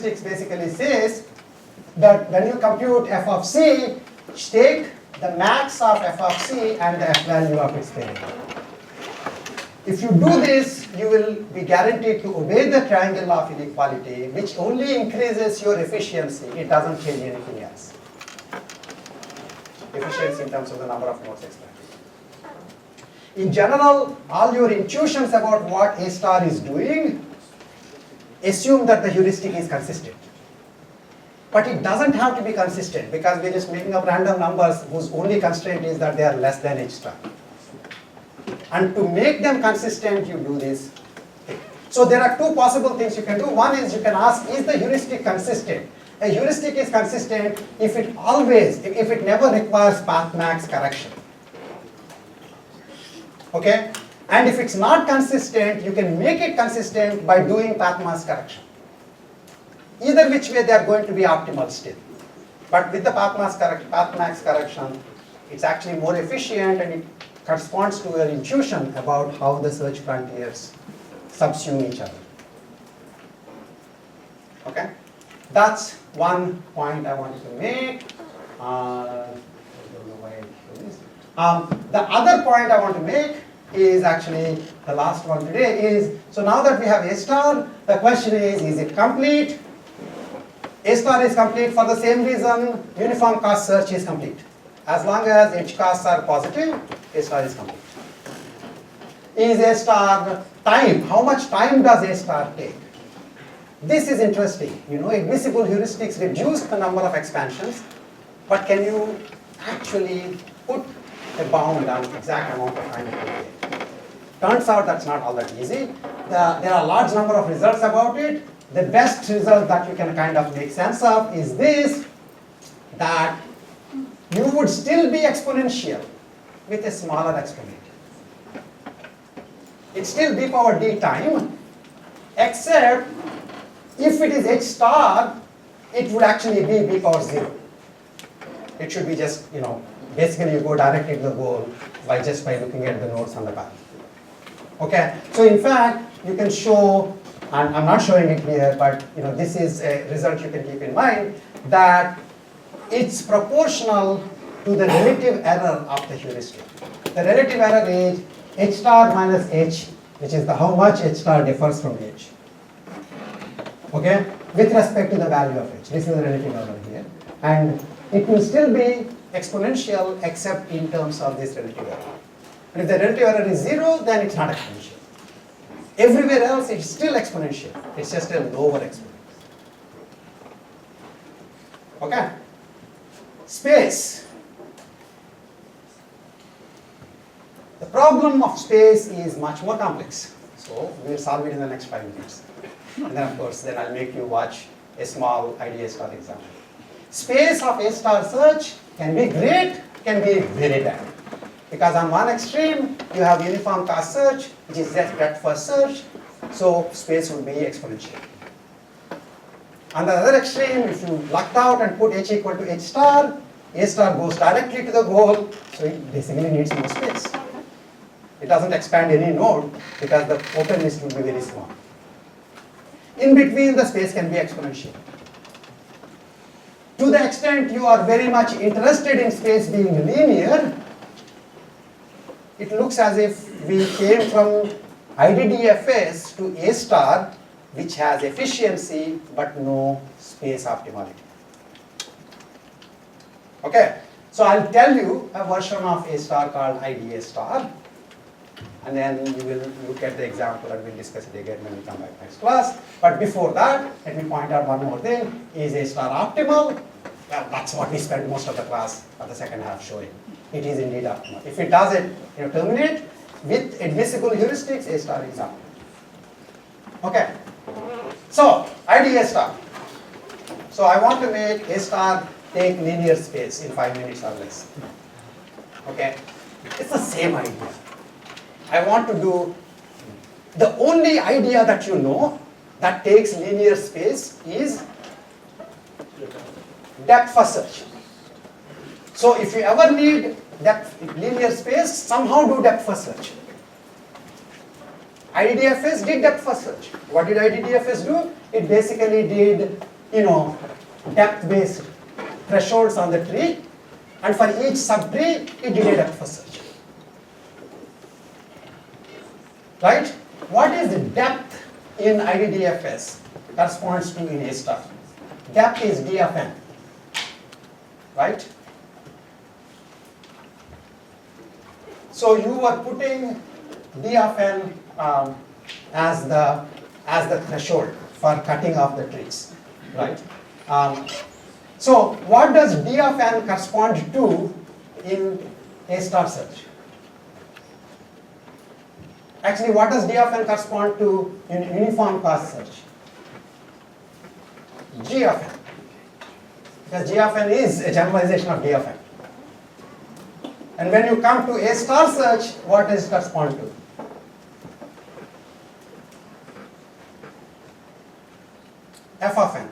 basically says that when you compute f of c, take the max of f of c and the f value of its parent. If you do this, you will be guaranteed to obey the triangle of inequality, which only increases your efficiency. It doesn't change anything else. Efficiency in terms of the number of nodes extracted. In general, all your intuitions about what A star is doing, assume that the heuristic is consistent. But it doesn't have to be consistent because we're just making up random numbers whose only constraint is that they are less than H star. And to make them consistent, you do this. So there are two possible things you can do. One is you can ask, is the heuristic consistent? A heuristic is consistent if it never requires path max correction. Okay? And if it's not consistent, you can make it consistent by doing path max correction. Either which way they are going to be optimal still. But with the path max correction, it's actually more efficient and it corresponds to your intuition about how the search frontiers subsume each other. Okay? That's one point I wanted to make. The other point I want to make is actually the last one today is, so now that we have A star, the question is it complete? A star is complete for the same reason uniform cost search is complete. As long as H costs are positive, A star is complete. Is A star time? How much time does A star take? This is interesting. You know, admissible heuristics reduce the number of expansions, but can you actually put a bound on the exact amount of time it will take? Turns out that's not all that easy. There are a large number of results about it. The best result that you can kind of make sense of is this, that you would still be exponential with a smaller exponent. It's still b power d time, except if it is H star, it would actually be b power 0. It should be just, basically you go directly to the goal by looking at the nodes on the path. Okay, so in fact, you can show, and I'm not showing it here, but this is a result you can keep in mind, that it's proportional to the relative error of the heuristic. The relative error is H star minus H, which is how much H star differs from H. Okay, with respect to the value of H. This is the relative error here. And it will still be exponential except in terms of this relative error. And if the relative error is 0, then it's not exponential. Everywhere else, it's still exponential. It's just a lower exponent. Okay? Space. The problem of space is much more complex. So we'll solve it in the next 5 minutes. And then of course, then I'll make you watch a small IDA star example. Space of A star search can be great, can be very bad. Because on one extreme, you have uniform cost search, which is just breadth first search, so space will be exponential. On the other extreme, if you lucked out and put H equal to H star, A star goes directly to the goal, so it basically needs more space. It doesn't expand any node because the open list will be very small. In between, the space can be exponential. To the extent you are very much interested in space being linear, it looks as if we came from IDDFS to A star, which has efficiency but no space optimality. Okay, so I'll tell you a version of A star called IDA star, and then you will look at the example and we'll discuss it again when we come back next class. But before that, let me point out one more thing. Is A star optimal? Well, that's what we spent most of the class of the second half showing. It is indeed optimal. If it doesn't terminate with admissible heuristics, A star is optimal. Okay. So, IDA star. So I want to make A star take linear space in 5 minutes or less. Okay. It's the same idea. I want to do, the only idea that you know that takes linear space is depth first search. So if you ever need linear space, somehow do depth first search. IDDFS did depth first search. What did IDDFS do? It basically did depth-based thresholds on the tree, and for each subtree, it did a depth first search. Right? What is the depth in IDDFS corresponds to in A star? Depth is D of n, right? So you are putting D of n as the threshold for cutting off the trees, right? So what does D of n correspond to in A star search? Actually, what does D of n correspond to in uniform cost search? G of n. Because G of n is a generalization of D of n. And when you come to A star search, what does it correspond to? F of n.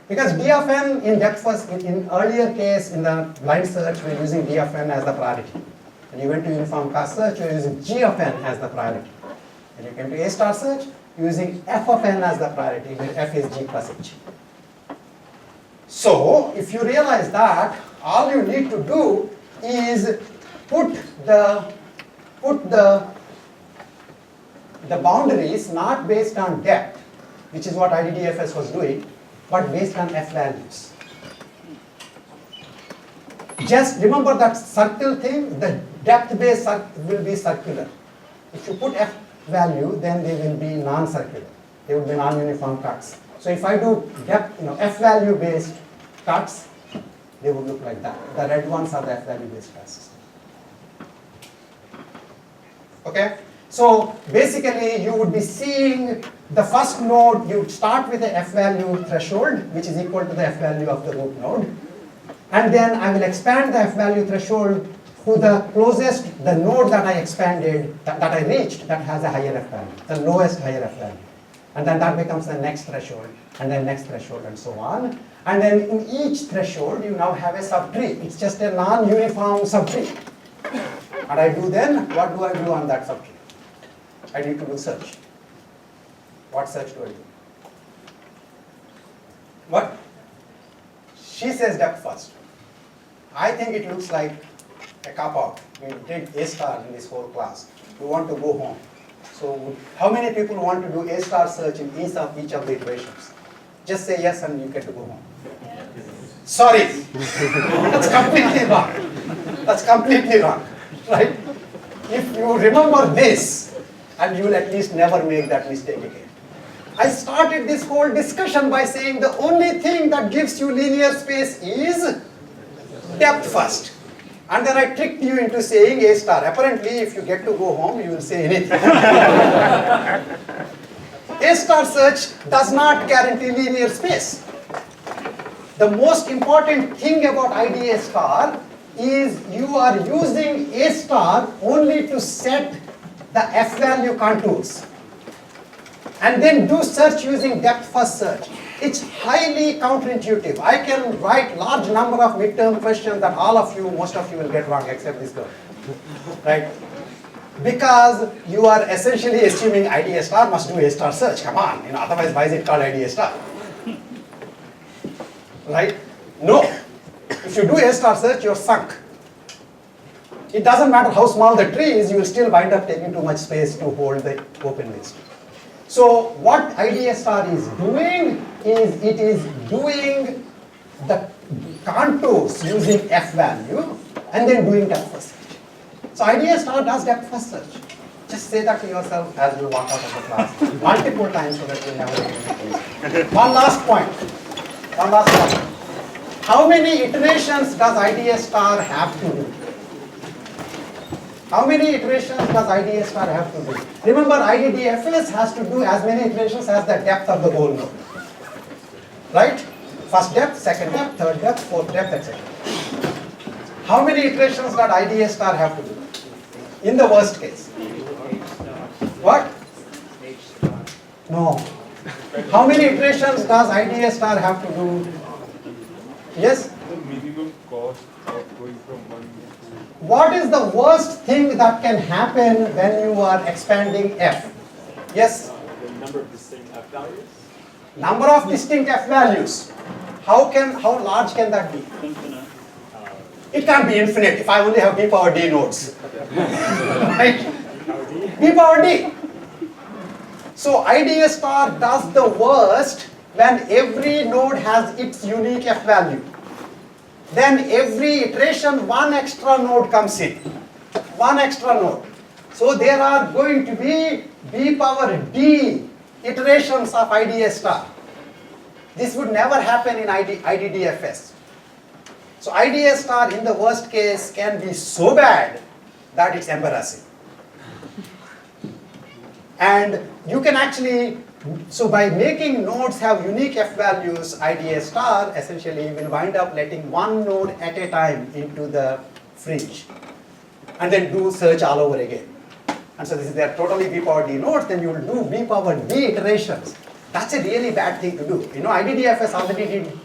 Because D of n in depth first, in earlier case in the blind search, we are using D of n as the priority. When you went to uniform cost search, you are using G of n as the priority. When you came to A star search, you are using F of n as the priority, where F is G plus H. So, if you realize that, all you need to do is put the boundaries not based on depth, which is what IDDFS was doing, but based on F values. Just remember that circle thing, the depth base will be circular. If you put F value, then they will be non-circular. They will be non-uniform cuts. So if I do depth, F value based cuts, they would look like that. The red ones are the F value based cuts. Okay? So basically you would be seeing the first node, you would start with the F value threshold, which is equal to the F value of the root node. And then I will expand the F value threshold to the closest, the node that I expanded, that I reached, that has a higher F value, the lowest higher F value. And then that becomes the next threshold, and then next threshold, and so on. And then in each threshold, you now have a subtree. It's just a non-uniform subtree. And I do then, what do I do on that subtree? I need to do search. What search do I do? What? She says depth first. I think it looks like a cop-out. We did A star in this whole class. We want to go home. So how many people want to do A star search in each of the iterations? Just say yes and you get to go home. Yes. Sorry. That's completely wrong. That's completely wrong. Right? If you remember this, and you will at least never make that mistake again. I started this whole discussion by saying the only thing that gives you linear space is depth first. And then I tricked you into saying A star. Apparently, if you get to go home, you will say anything. A star search does not guarantee linear space. The most important thing about IDA star is you are using A star only to set the F value contours. And then do search using depth first search. It's highly counterintuitive. I can write large number of midterm questions that most of you will get wrong except this girl. Right? Because you are essentially assuming IDA star must do A star search. Come on, otherwise why is it called IDA star? Right? No. If you do A star search, you're sunk. It doesn't matter how small the tree is, you will still wind up taking too much space to hold the open list. So what IDA star is doing is it is doing the contours using F value and then doing depth first search. So IDA star does depth first search. Just say that to yourself as you walk out of the class multiple times so that you never make it. One last point. How many iterations does IDA star have to do? How many iterations does IDA star have to do? Remember, IDDFS has to do as many iterations as the depth of the goal node. Right? First depth, second depth, third depth, fourth depth, etc. How many iterations does IDA star have to do? In the worst case. What? No. How many iterations does IDA star have to do? Yes? The minimum cost of going from one to What is the worst thing that can happen when you are expanding F? Yes? the number of the same F values? Number of distinct F values. How large can that be? Infinite. It can't be infinite if I only have b power d nodes. Right? B power d. So IDA star does the worst when every node has its unique F value. Then every iteration, one extra node comes in. One extra node. So there are going to be b power d iterations of IDA star. This would never happen in IDDFS. So IDA star in the worst case can be so bad that it's embarrassing. And you can actually, so by making nodes have unique F values, IDA star essentially will wind up letting one node at a time into the fridge and then do search all over again. And so this is their totally b power d nodes, then you will do b power d iterations. That's a really bad thing to do. You know, IDDFS already did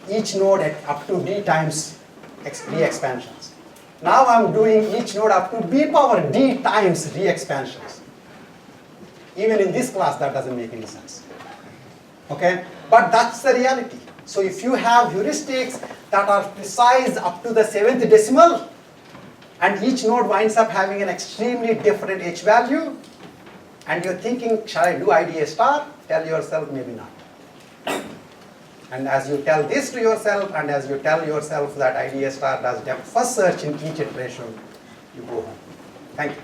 each node at up to d times d expansions. Now I'm doing each node up to b power d times d expansions. Even in this class, that doesn't make any sense. Okay? But that's the reality. So if you have heuristics that are precise up to the 7th decimal, and each node winds up having an extremely different H value, and you're thinking, shall I do IDA star? Tell yourself, maybe not. And as you tell this to yourself, and as you tell yourself that IDA star does depth first search in each iteration, you go home. Thank you.